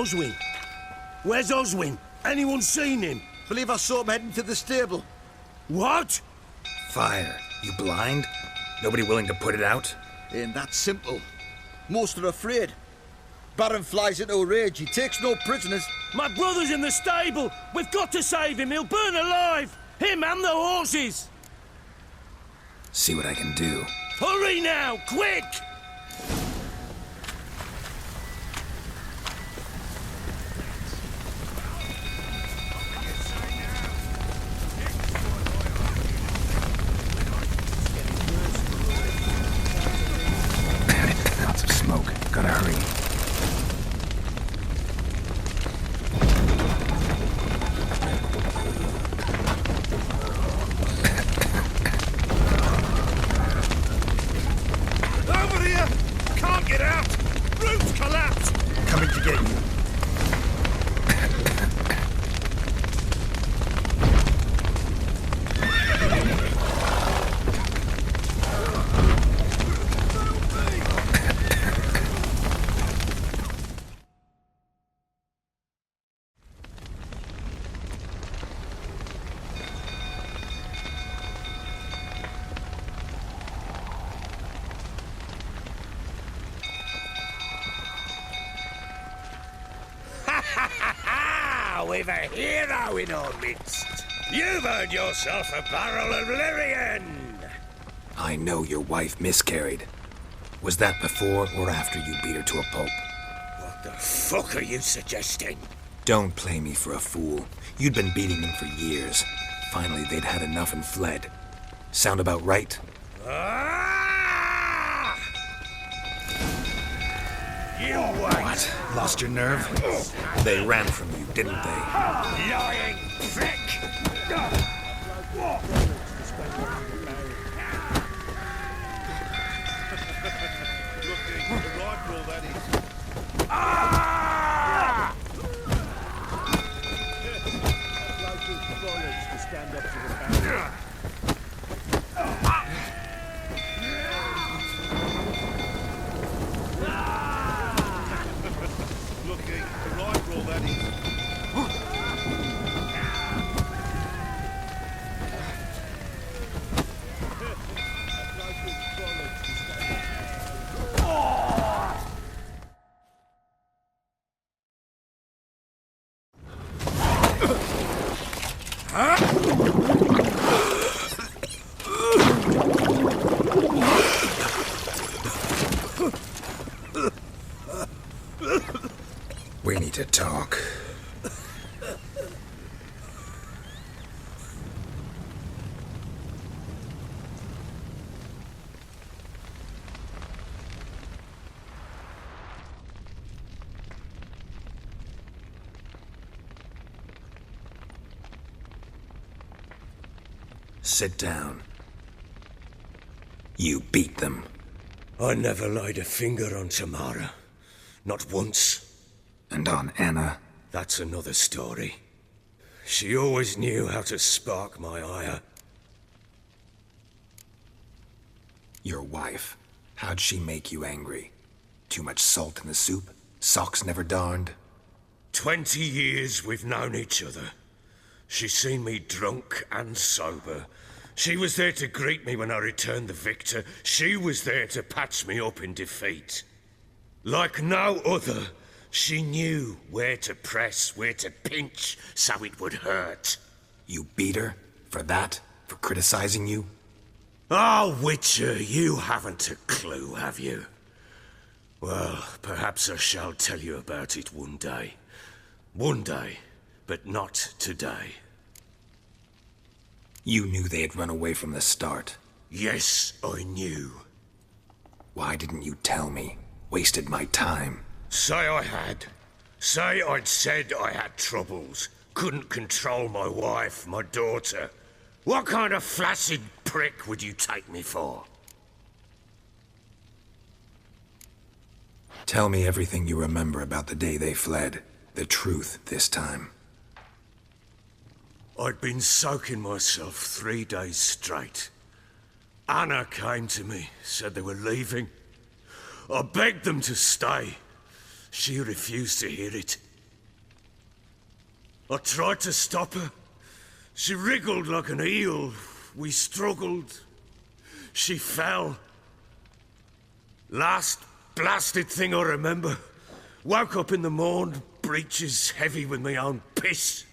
Oswin? Where's Oswin? Anyone seen him? Believe I saw him heading to the stable. What? Fire. You blind? Nobody willing to put it out? Ain't that simple. Most are afraid. Baron flies into a rage. He takes no prisoners. My brother's in the stable. We've got to save him. He'll burn alive. Him and the horses. See what I can do. Hurry now, quick! Lots of smoke. Gotta hurry. Over here! Can't get out! Roof's collapsed! Coming to get you. We've a hero in our midst. You've earned yourself a barrel of Lyrian. I know your wife miscarried. Was that before or after you beat her to a pulp? What the fuck are you suggesting? Don't play me for a fool. You'd been beating them for years. Finally, they'd had enough and fled. Sound about right? Ah! You wait. What? Lost your nerve? They ran from you, didn't they? Lying prick! Ah! We need to talk. Sit down. You beat them. I never laid a finger on Tamara. Not once. And on Anna. That's another story. She always knew how to spark my ire. Your wife. How'd she make you angry? Too much salt in the soup? Socks never darned? 20 years we've known each other. She's seen me drunk and sober. She was there to greet me when I returned the victor. She was there to patch me up in defeat. Like no other, she knew where to press, where to pinch, so it would hurt. You beat her? For that? For criticizing you? Oh, Witcher, you haven't a clue, have you? Well, perhaps I shall tell you about it one day. One day, but not today. You knew they had run away from the start. Yes, I knew. Why didn't you tell me? Wasted my time. Say I had. Say I'd said I had troubles. Couldn't control my wife, my daughter. What kind of flaccid prick would you take me for? Tell me everything you remember about the day they fled. The truth this time. I'd been soaking myself 3 days straight. Anna came to me, said they were leaving. I begged them to stay. She refused to hear it. I tried to stop her. She wriggled like an eel. We struggled. She fell. Last blasted thing I remember. Woke up in the morn, breeches heavy with my own piss.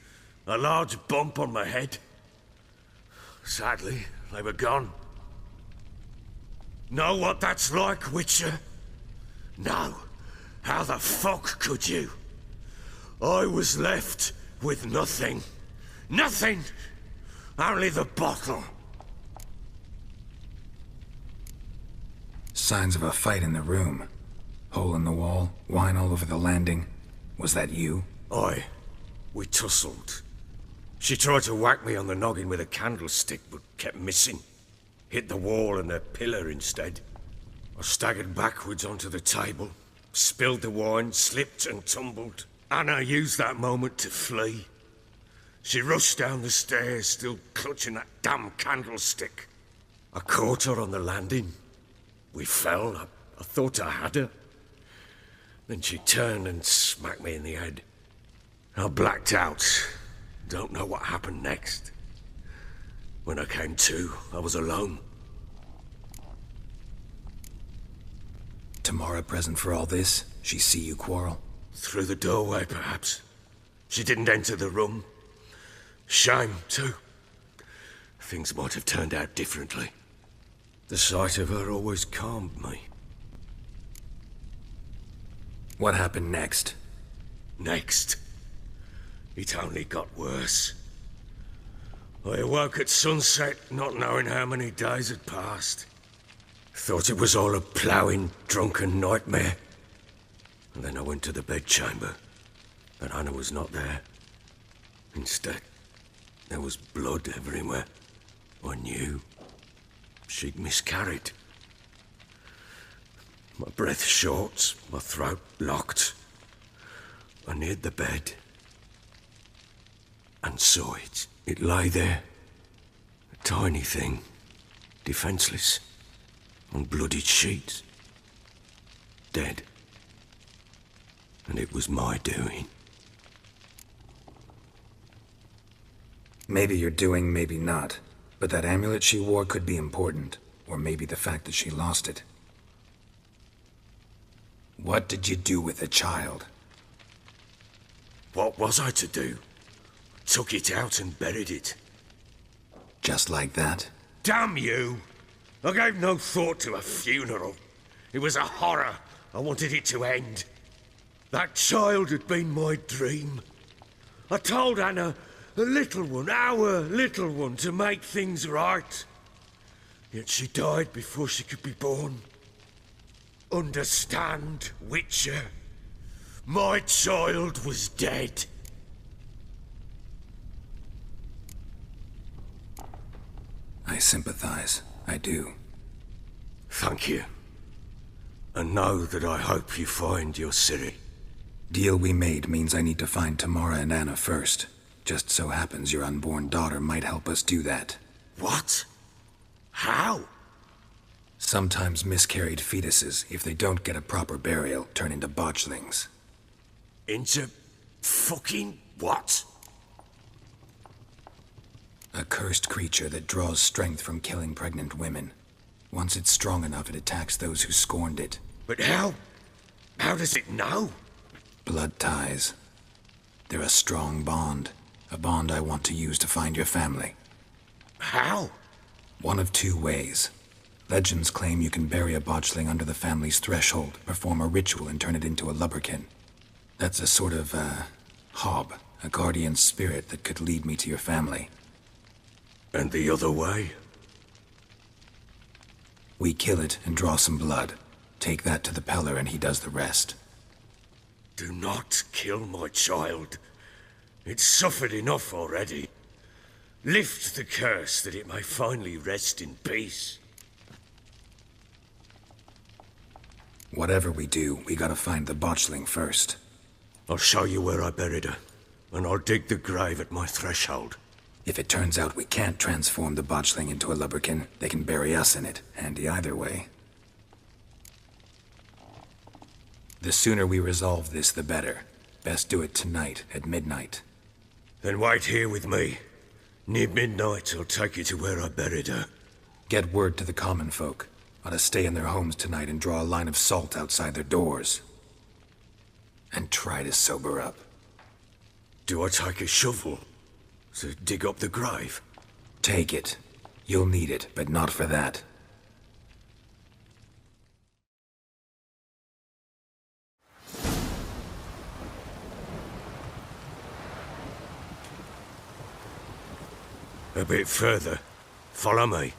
A large bump on my head. Sadly, they were gone. Know what that's like, Witcher? No. How the fuck could you? I was left with nothing. Nothing! Only the bottle. Signs of a fight in the room. Hole in the wall, wine all over the landing. Was that you? Aye. We tussled. She tried to whack me on the noggin with a candlestick, but kept missing. Hit the wall and a pillar instead. I staggered backwards onto the table, spilled the wine, slipped and tumbled. Anna used that moment to flee. She rushed down the stairs, still clutching that damn candlestick. I caught her on the landing. We fell. I thought I had her. Then she turned and smacked me in the head. I blacked out. Don't know what happened next. When I came to, I was alone. Tamara present for all this? She see you quarrel? Through the doorway, perhaps. She didn't enter the room. Shame, too. Things might have turned out differently. The sight of her always calmed me. What happened next? Next? It only got worse. I awoke at sunset, not knowing how many days had passed. Thought it was all a ploughing, drunken nightmare. And then I went to the bedchamber, but Anna was not there. Instead, there was blood everywhere. I knew. She'd miscarried. My breath short, my throat locked. I neared the bed and saw it. It lay there, a tiny thing, defenseless, on bloodied sheets, dead. And it was my doing. Maybe you're doing, maybe not. But that amulet she wore could be important. Or maybe the fact that she lost it. What did you do with the child? What was I to do? Took it out and buried it. Just like that? Damn you! I gave no thought to a funeral. It was a horror. I wanted it to end. That child had been my dream. I told Anna, the little one, our little one, to make things right. Yet she died before she could be born. Understand, Witcher? My child was dead. I sympathize. I do. Thank you. And know that I hope you find your Ciri. Deal we made means I need to find Tamara and Anna first. Just so happens your unborn daughter might help us do that. What? How? Sometimes miscarried fetuses, if they don't get a proper burial, turn into botchlings. Into fucking what? A cursed creature that draws strength from killing pregnant women. Once it's strong enough, it attacks those who scorned it. But how? How does it know? Blood ties. They're a strong bond. A bond I want to use to find your family. How? One of two ways. Legends claim you can bury a botchling under the family's threshold, perform a ritual, and turn it into a lubberkin. That's a sort of, hob, a guardian spirit that could lead me to your family. And the other way? We kill it and draw some blood. Take that to the Peller and he does the rest. Do not kill my child. It's suffered enough already. Lift the curse that it may finally rest in peace. Whatever we do, we gotta find the botchling first. I'll show you where I buried her, and I'll dig the grave at my threshold. If it turns out we can't transform the botchling into a lubberkin, they can bury us in it. Handy either way. The sooner we resolve this, the better. Best do it tonight, at midnight. Then wait here with me. Near midnight, I'll take you to where I buried her. Get word to the common folk. Ought to stay in their homes tonight and draw a line of salt outside their doors. And try to sober up. Do I take a shovel to dig up the grave? Take it. You'll need it, but not for that. A bit further. Follow me.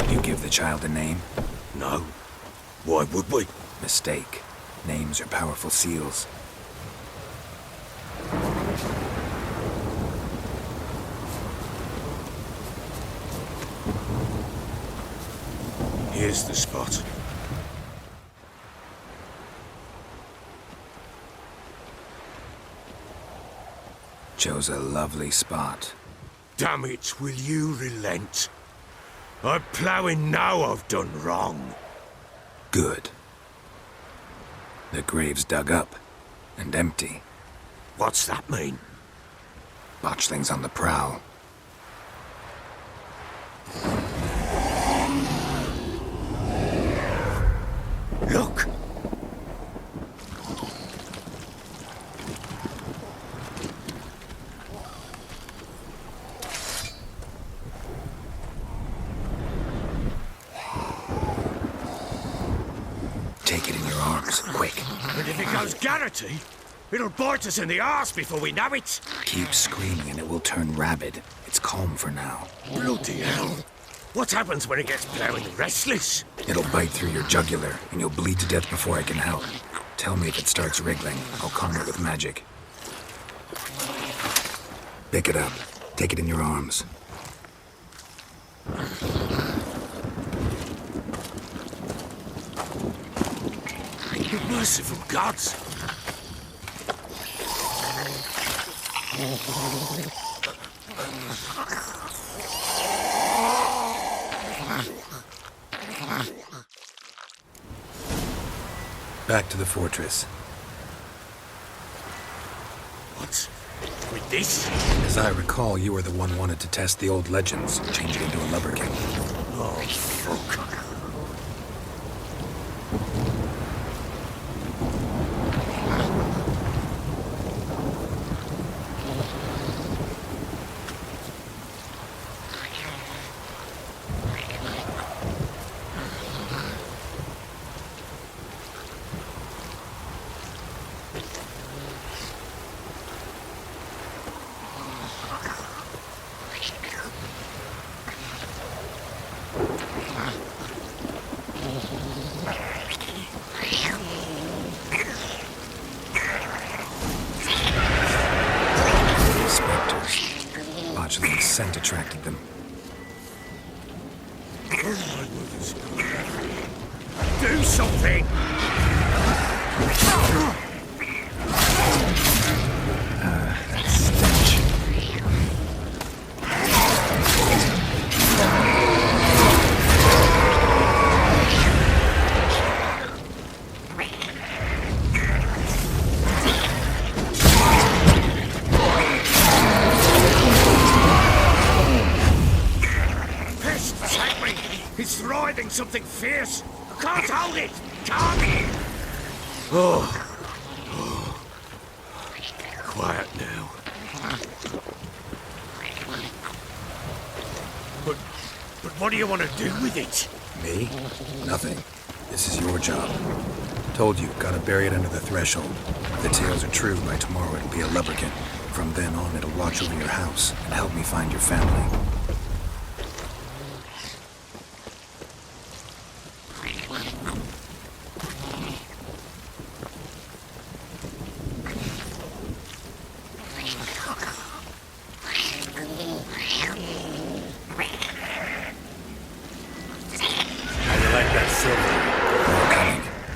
You give the child a name? No. Why would we? Mistake. Names are powerful seals. Here's the spot. Chose a lovely spot. Damn it, will you relent? I'm ploughing now I've done wrong. Good. The grave's dug up and empty. What's that mean? Botchling's on the prowl. Look! Take it in your arms, quick. And if it goes Garrity, it'll bite us in the arse before we know it. Keep screaming and it will turn rabid. It's calm for now. Bloody hell. What happens when it gets ploughing restless? It'll bite through your jugular, and you'll bleed to death before I can help. Tell me if it starts wriggling. I'll calm it with magic. Pick it up. Take it in your arms. Merciful gods! Back to the fortress. What's with this? As I recall, you were the one wanted to test the old legends, change it into a lubberkin. Oh, fuck. Botchling's scent attracted them. Do something! That stench. It's writhing something fierce. I can't hold it. Can't. Oh. Quiet now. But what do you want to do with it? Me? Nothing. This is your job. Told you, gotta bury it under the threshold. If the tales are true, by tomorrow it'll be a lubberkin. From then on, it'll watch over your house and help me find your family.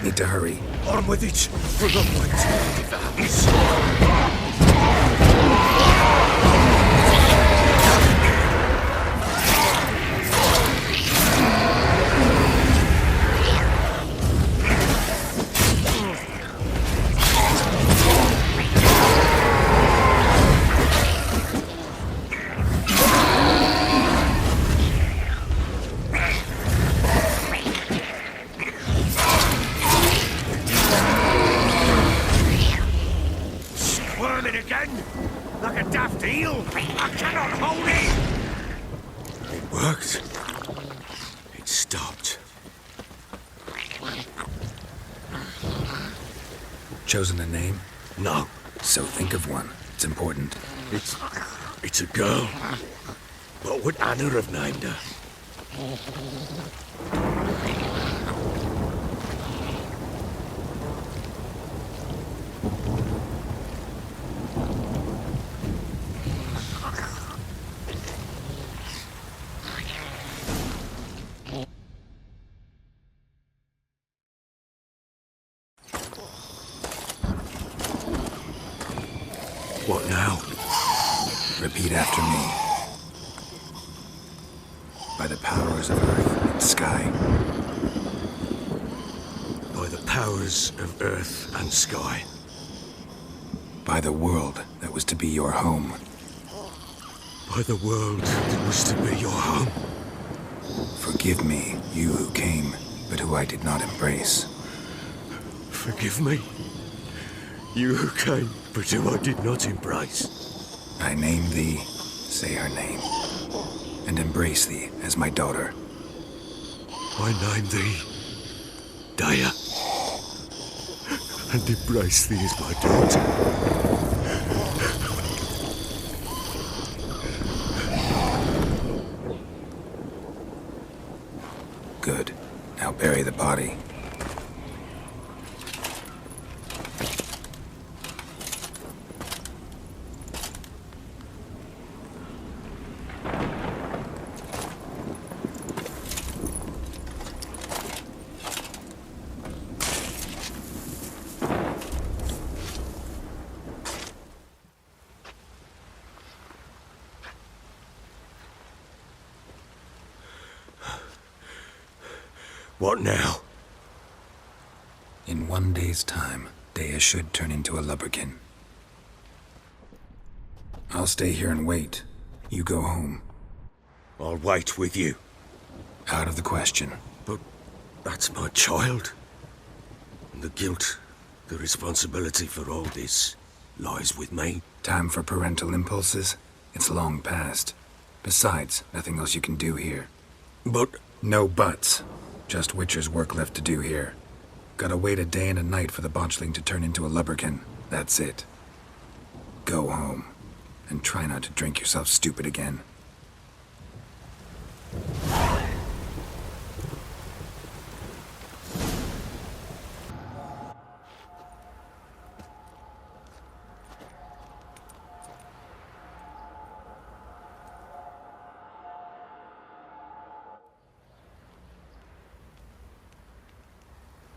Need to hurry. On with it. For the light devours. shaft heal. I cannot hold it. It worked. It stopped. Chosen a name? No, So think of one. It's important. it's a girl. What would Anna have named her? What now? Repeat after me. By the powers of earth and sky. By the powers of earth and sky. By the world that was to be your home. By the world that was to be your home. Forgive me, you who came, but who I did not embrace. Forgive me. You who came, but who I did not embrace. I name thee, say her name, and embrace thee as my daughter. I name thee Daya, and embrace thee as my daughter. Good. Now bury the body. What now? In 1 day's time, Dea should turn into a lubberkin. I'll stay here and wait. You go home. I'll wait with you. Out of the question. But that's my child. And the guilt, the responsibility for all this lies with me. Time for parental impulses? It's long past. Besides, nothing else you can do here. But No buts. Just Witcher's work left to do here. Gotta wait a day and a night for the botchling to turn into a lubberkin. That's it. Go home. And try not to drink yourself stupid again.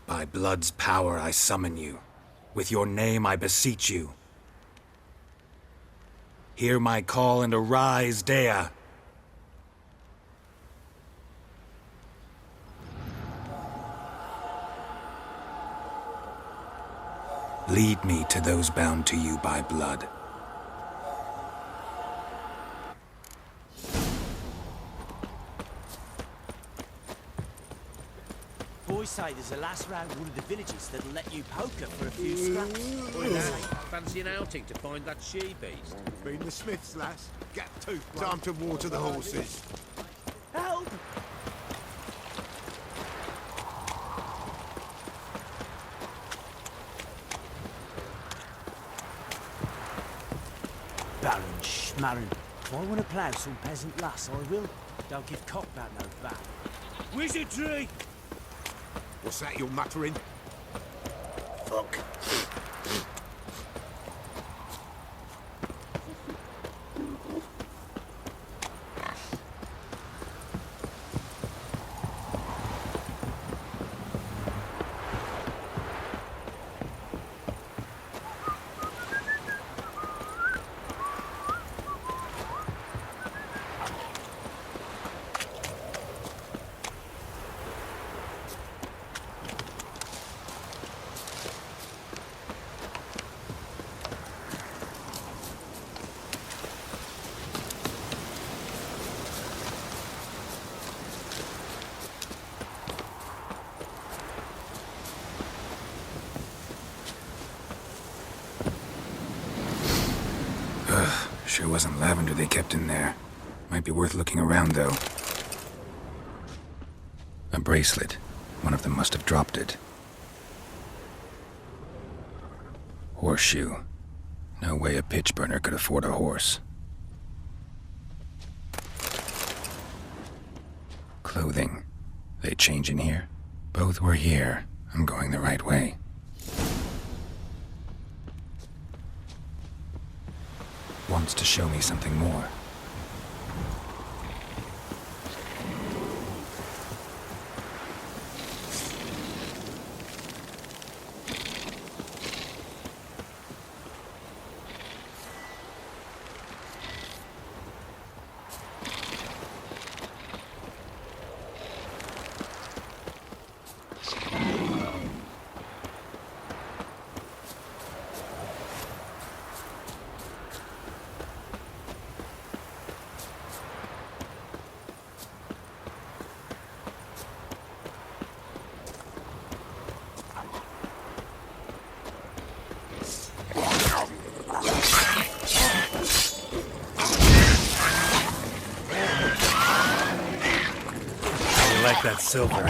By blood's power I summon you. With your name I beseech you. Hear my call and arise, Dea. Lead me to those bound to you by blood. Boys say there's a lass round one of the villages that'll let you poker for a few scraps. Or in Fancy an outing to find that she-beast? Been the Smiths, lass. Get to. Time to water the horses. help! Baron Schmarren. If I want to plough some peasant lass, I will. Don't give cock that no back. Wizardry! What's that you're muttering? fuck. Sure wasn't lavender they kept in there. Might be worth looking around, though. A bracelet. One of them must have dropped it. Horseshoe. No way a pitch burner could afford a horse. Clothing. They change in here? Both were here. I'm going the right way. Wants to show me something more. I like that silver.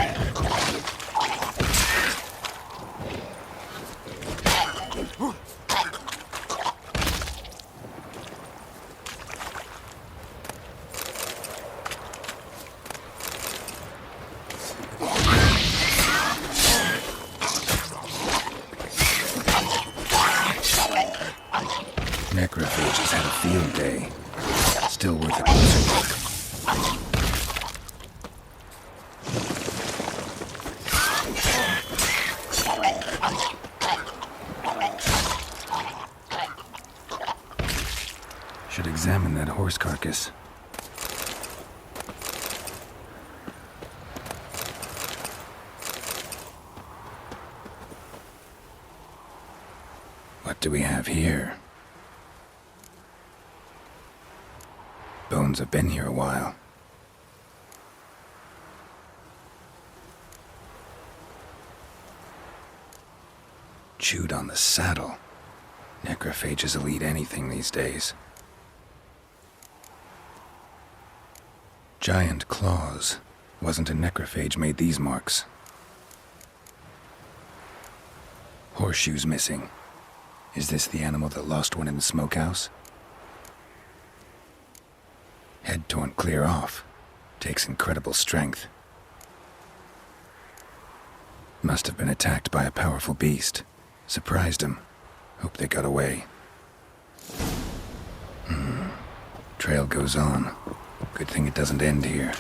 Necrophages had a field day. Still worth a closer look. Should examine that horse carcass. What do we have here? Bones have been here a while. Chewed on the saddle. Necrophages will eat anything these days. Giant claws. Wasn't a necrophage made these marks. Horseshoes missing. Is this the animal that lost one in the smokehouse? Head torn clear off. Takes incredible strength. Must have been attacked by a powerful beast. Surprised him. Hope they got away. Trail goes on. Good thing it doesn't end here.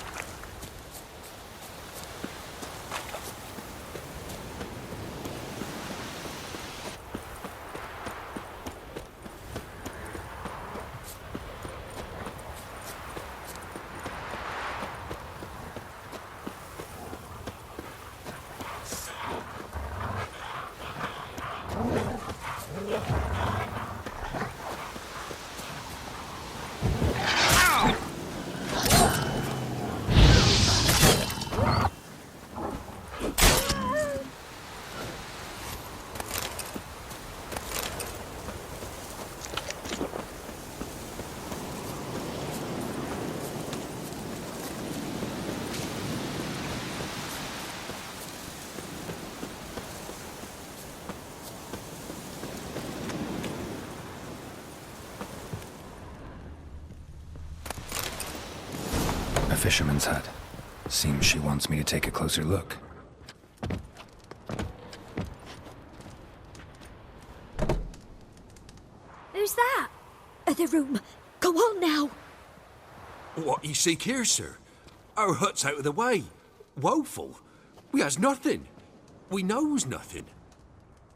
A fisherman's hut. Seems she wants me to take a closer look. Who's that? The room. Go on now. What you seek here, sir? Our hut's out of the way. Woeful. We has nothing. We knows nothing.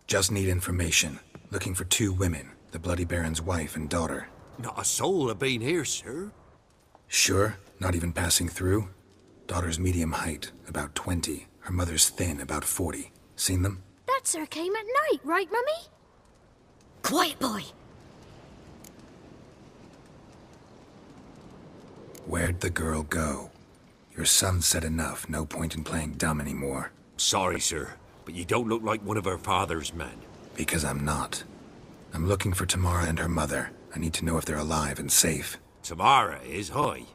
Just need information. Looking for 2 women. The Bloody Baron's wife and daughter. Not a soul have been here, sir. Sure? Not even passing through? Daughter's medium height, about 20. Her mother's thin, about 40. Seen them? That sir came at night, right, Mummy? Quiet, boy. Where'd the girl go? Your son said enough. No point in playing dumb anymore. Sorry, sir, but you don't look like one of our father's men. Because I'm not. I'm looking for Tamara and her mother. I need to know if they're alive and safe. Tamara is, aye.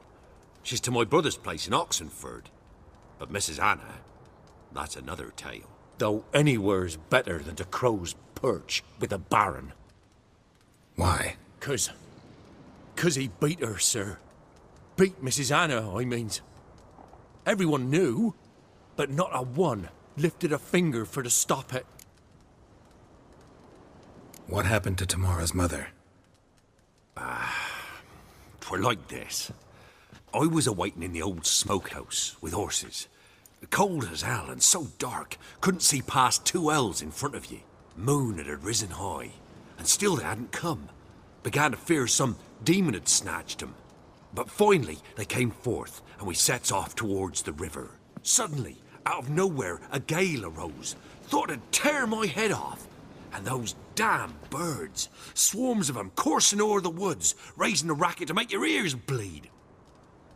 She's to my brother's place in Oxenford. But Mrs. Anna, that's another tale. Though anywhere's better than to Crow's Perch with a baron. Why? 'Cause he beat her, sir. Beat Mrs. Anna, I means. Everyone knew, but not a one lifted a finger for to stop it. What happened to Tamara's mother? 'Twere like this. I was awaiting in the old smokehouse with horses. Cold as hell and so dark, couldn't see past 2 ells in front of ye. Moon had risen high, and still they hadn't come. Began to fear some demon had snatched 'em. But finally they came forth, and we sets off towards the river. Suddenly, out of nowhere, a gale arose. Thought it'd tear my head off. And those damn birds, swarms of 'em coursing o'er the woods, raising a racket to make your ears bleed.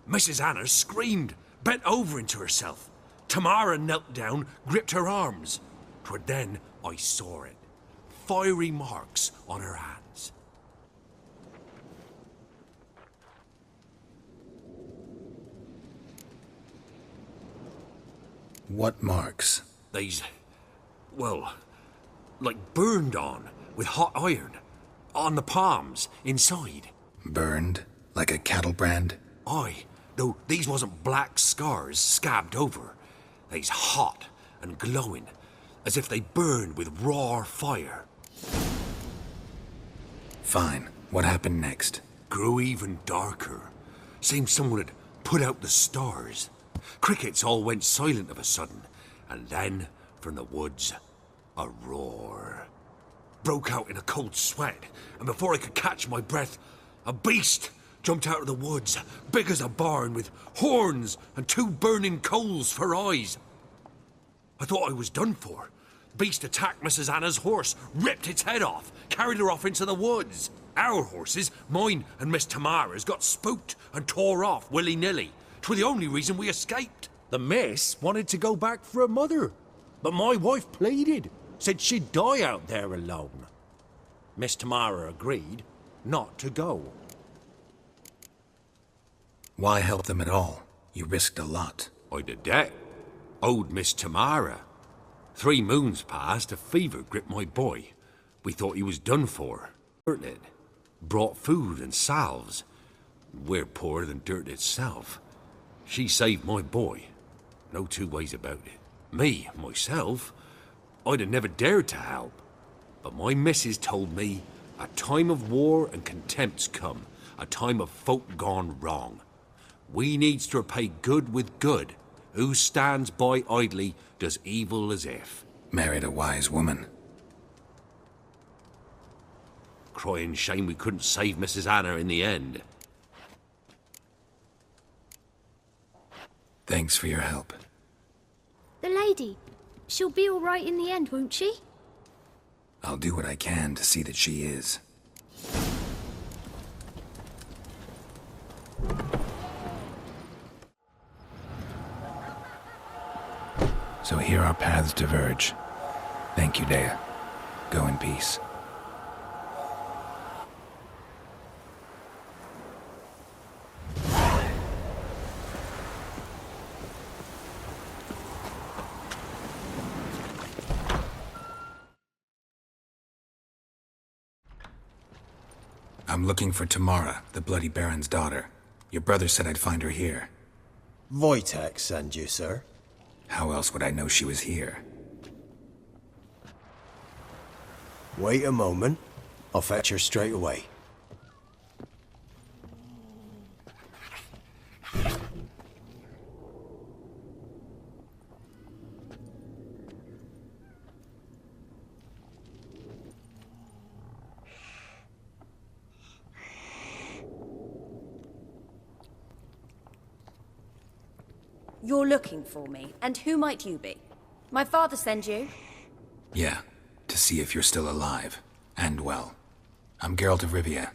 Mrs. Anna screamed, bent over into herself. Tamara knelt down, gripped her arms. 'Twere then I saw it. Fiery marks on her hands. What marks? They's, well, like burned on with hot iron. On the palms, inside. Burned? Like a cattle brand? Aye, though these wasn't black scars scabbed over. They's hot and glowing, as if they burned with raw fire. Fine. What happened next? Grew even darker. Seemed someone had put out the stars. Crickets all went silent of a sudden, and then, from the woods, a roar. Broke out in a cold sweat, and before I could catch my breath, a beast jumped out of the woods, big as a barn, with horns and 2 burning coals for eyes. I thought I was done for. Beast attacked Mrs. Anna's horse, ripped its head off, carried her off into the woods. Our horses, mine and Miss Tamara's, got spooked and tore off willy-nilly. 'Twere the only reason we escaped. The miss wanted to go back for her mother, but my wife pleaded, said she'd die out there alone. Miss Tamara agreed not to go. Why help them at all? You risked a lot. I did that. Owed Miss Tamara. 3 moons passed, a fever gripped my boy. We thought he was done for. Dirted. Brought food and salves. We're poorer than dirt itself. She saved my boy. No 2 ways about it. Me, myself, I'd have never dared to help. But my missus told me a time of war and contempt's come. A time of folk gone wrong. We needs to repay good with good. Who stands by idly does evil as if. Married a wise woman. Crying shame we couldn't save Mrs. Anna in the end. Thanks for your help. The lady. She'll be all right in the end, won't she? I'll do what I can to see that she is. So here our paths diverge. Thank you, Dea. Go in peace. I'm looking for Tamara, the Bloody Baron's daughter. Your brother said I'd find her here. Wojtek send you, sir. How else would I know she was here? Wait a moment. I'll fetch her straight away. You're looking for me, and who might you be? My father send you? Yeah, to see if you're still alive. And well. I'm Geralt of Rivia.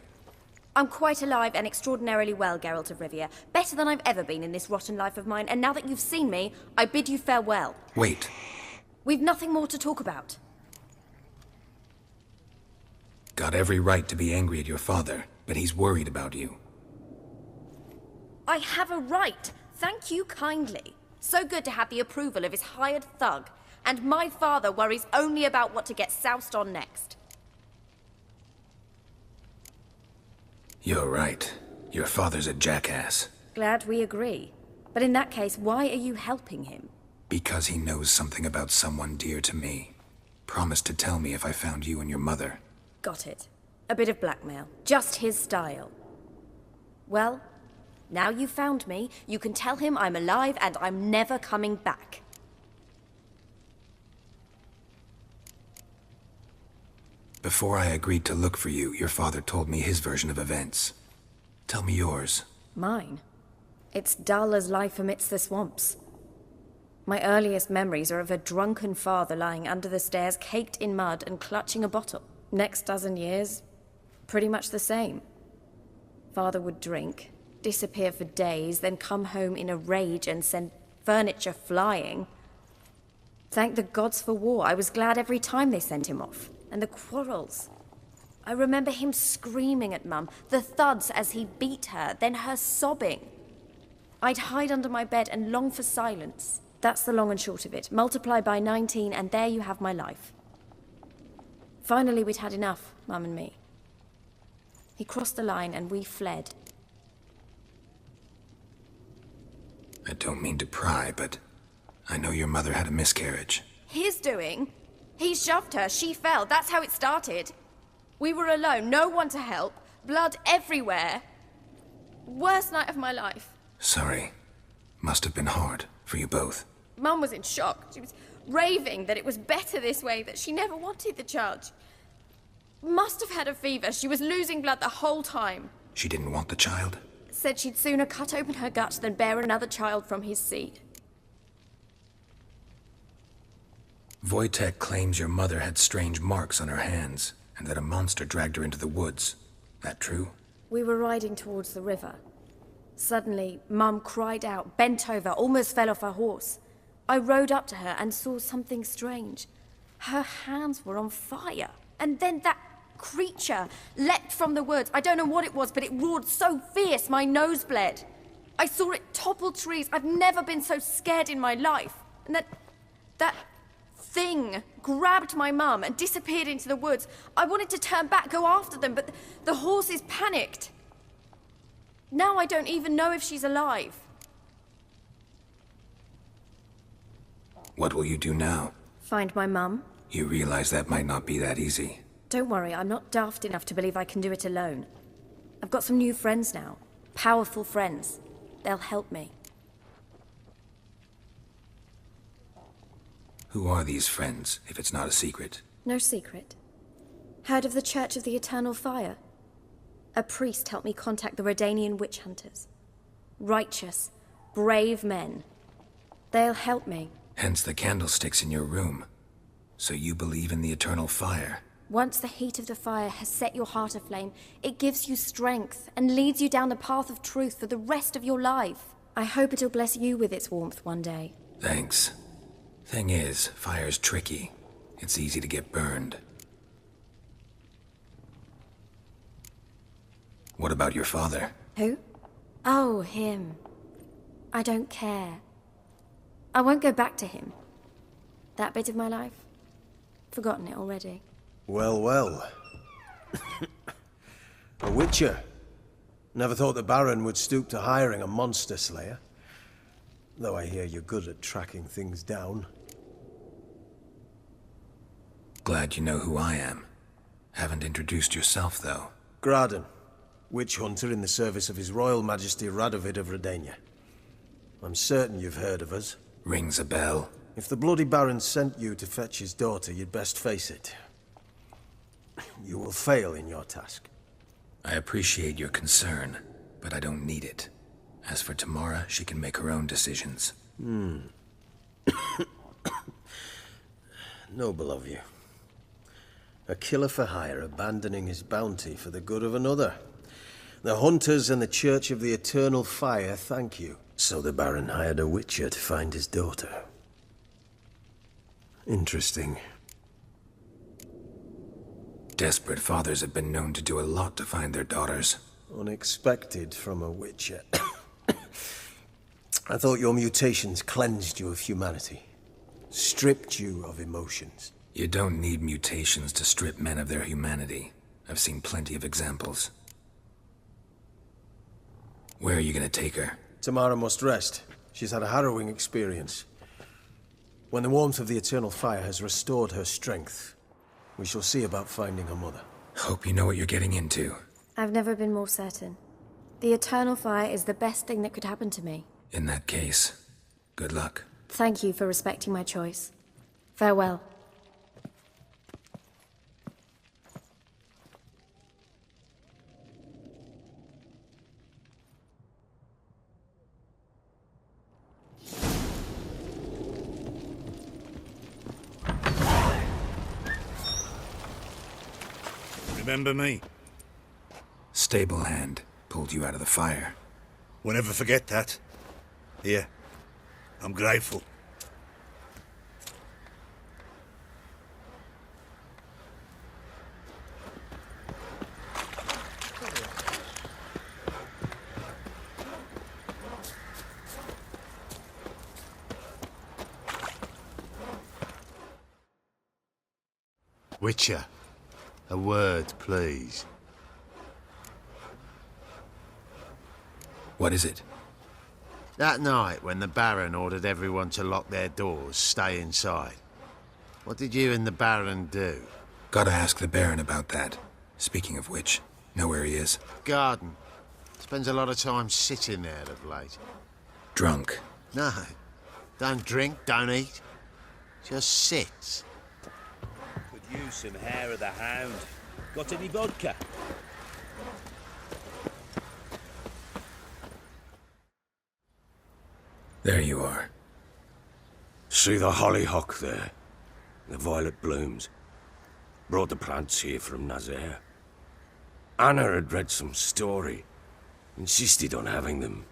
I'm quite alive and extraordinarily well, Geralt of Rivia. Better than I've ever been in this rotten life of mine, and now that you've seen me, I bid you farewell. Wait. We've nothing more to talk about. Got every right to be angry at your father, but he's worried about you. I have a right. Thank you kindly. So good to have the approval of his hired thug. And my father worries only about what to get soused on next. You're right. Your father's a jackass. Glad we agree. But in that case, why are you helping him? Because he knows something about someone dear to me. Promised to tell me if I found you and your mother. Got it. A bit of blackmail. Just his style. Well, now you've found me, you can tell him I'm alive and I'm never coming back. Before I agreed to look for you, your father told me his version of events. Tell me yours. Mine? It's dull as life amidst the swamps. My earliest memories are of a drunken father lying under the stairs, caked in mud and clutching a bottle. Next dozen years, pretty much the same. Father would drink, disappear for days, then come home in a rage and send furniture flying. Thank the gods for war. I was glad every time they sent him off. And the quarrels. I remember him screaming at Mum, the thuds as he beat her, then her sobbing. I'd hide under my bed and long for silence. That's the long and short of it. Multiply by 19 and there you have my life. Finally, we'd had enough, Mum and me. He crossed the line and we fled. I don't mean to pry, but I know your mother had a miscarriage. His doing? He shoved her, she fell, that's how it started. We were alone, no one to help, blood everywhere. Worst night of my life. Sorry. Must have been hard for you both. Mum was in shock. She was raving that it was better this way, that she never wanted the child. Must have had a fever. She was losing blood the whole time. She didn't want the child? Said she'd sooner cut open her gut than bear another child from his seed. Wojtek claims your mother had strange marks on her hands, and that a monster dragged her into the woods. That true? We were riding towards the river. Suddenly, Mum cried out, bent over, almost fell off her horse. I rode up to her and saw something strange. Her hands were on fire. And then that creature leapt from the woods. I don't know what it was, but it roared so fierce my nose bled. I saw it topple trees. I've never been so scared in my life. And that thing grabbed my mum and disappeared into the woods. I wanted to turn back, go after them, but the horses panicked. Now I don't even know if she's alive. What will you do now? Find my mum. You realize that might not be that easy. Don't worry, I'm not daft enough to believe I can do it alone. I've got some new friends now. Powerful friends. They'll help me. Who are these friends, if it's not a secret? No secret. Heard of the Church of the Eternal Fire? A priest helped me contact the Redanian witch hunters. Righteous, brave men. They'll help me. Hence the candlesticks in your room. So you believe in the eternal fire? Once the heat of the fire has set your heart aflame, it gives you strength and leads you down the path of truth for the rest of your life. I hope it'll bless you with its warmth one day. Thanks. Thing is, fire's tricky. It's easy to get burned. What about your father? Who? Oh, him. I don't care. I won't go back to him. That bit of my life? Forgotten it already. Well, well. A witcher. Never thought the Baron would stoop to hiring a monster slayer. Though I hear you're good at tracking things down. Glad you know who I am. Haven't introduced yourself, though. Graden, witch hunter in the service of His Royal Majesty Radovid of Redania. I'm certain you've heard of us. Rings a bell. If the Bloody Baron sent you to fetch his daughter, you'd best face it. You will fail in your task. I appreciate your concern, but I don't need it. As for Tamara, she can make her own decisions. Noble of you. A killer for hire abandoning his bounty for the good of another. The hunters and the Church of the Eternal Fire thank you. So the Baron hired a witcher to find his daughter. Interesting. Desperate fathers have been known to do a lot to find their daughters. Unexpected from a witcher. I thought your mutations cleansed you of humanity. Stripped you of emotions. You don't need mutations to strip men of their humanity. I've seen plenty of examples. Where are you gonna take her? Tamara must rest. She's had a harrowing experience. When the warmth of the Eternal Fire has restored her strength, we shall see about finding her mother. Hope you know what you're getting into. I've never been more certain. The Eternal Fire is the best thing that could happen to me. In that case, good luck. Thank you for respecting my choice. Farewell. Remember me? Stable hand pulled you out of the fire. We'll never forget that. Here, I'm grateful. Witcher, a word, please. What is it? That night when the Baron ordered everyone to lock their doors, stay inside. What did you and the Baron do? Gotta ask the Baron about that. Speaking of which, know where he is? Garden. Spends a lot of time sitting there of late. Drunk. No. Don't drink, don't eat. Just sits. Could use some hair of the hound. Got any vodka? There you are. See the hollyhock there? The violet blooms. Brought the plants here from Nazaire. Anna had read some story. Insisted on having them.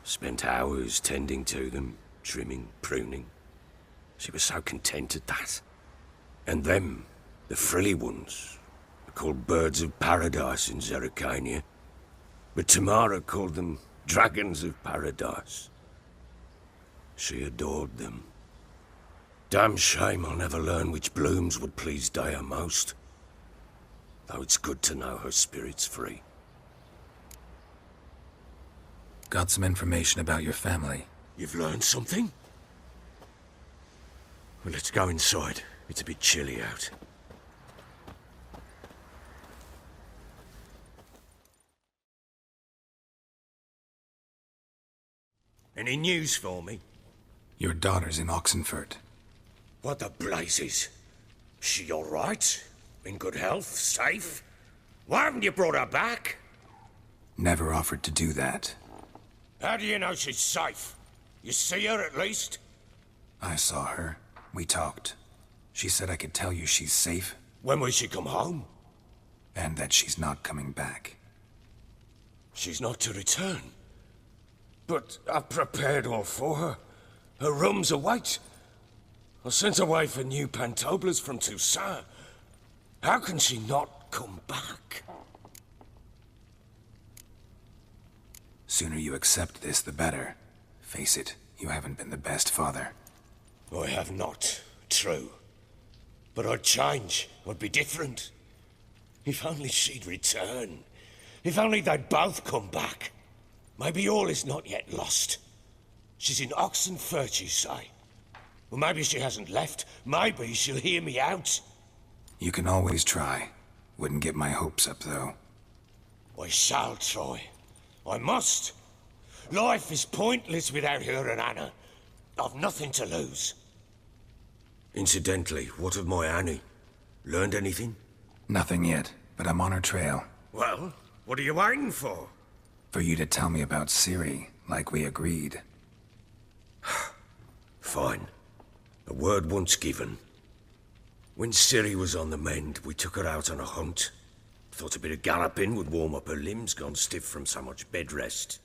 Spent hours tending to them, trimming, pruning. She was so content at that. And them, the frilly ones, are called birds of paradise in Zerrikania. But Tamara called them dragons of paradise. She adored them. Damn shame I'll never learn which blooms would please Dea most. Though it's good to know her spirit's free. Got some information about your family. You've learned something? Well, let's go inside. It's a bit chilly out. Any news for me? Your daughter's in Oxenfurt. What the blazes? She all right? In good health? Safe? Why haven't you brought her back? Never offered to do that. How do you know she's safe? You see her at least? I saw her. We talked. She said I could tell you she's safe. When will she come home? And that she's not coming back. She's not to return. But I've prepared all for her. Her rooms await. I sent away for new pantoblas from Toussaint. How can she not come back? Sooner you accept this, the better. Face it, you haven't been the best father. I have not, true. But I'd change, I'd be different. If only she'd return. If only they'd both come back. Maybe all is not yet lost. She's in Oxenfurt, you say? Well, maybe she hasn't left. Maybe she'll hear me out. You can always try. Wouldn't get my hopes up, though. I shall try. I must. Life is pointless without her and Anna. I've nothing to lose. Incidentally, what of my Annie? Learned anything? Nothing yet, but I'm on her trail. Well, what are you waiting for? For you to tell me about Ciri, like we agreed. Fine. A word once given. When Ciri was on the mend, we took her out on a hunt. Thought a bit of galloping would warm up her limbs, gone stiff from so much bed rest.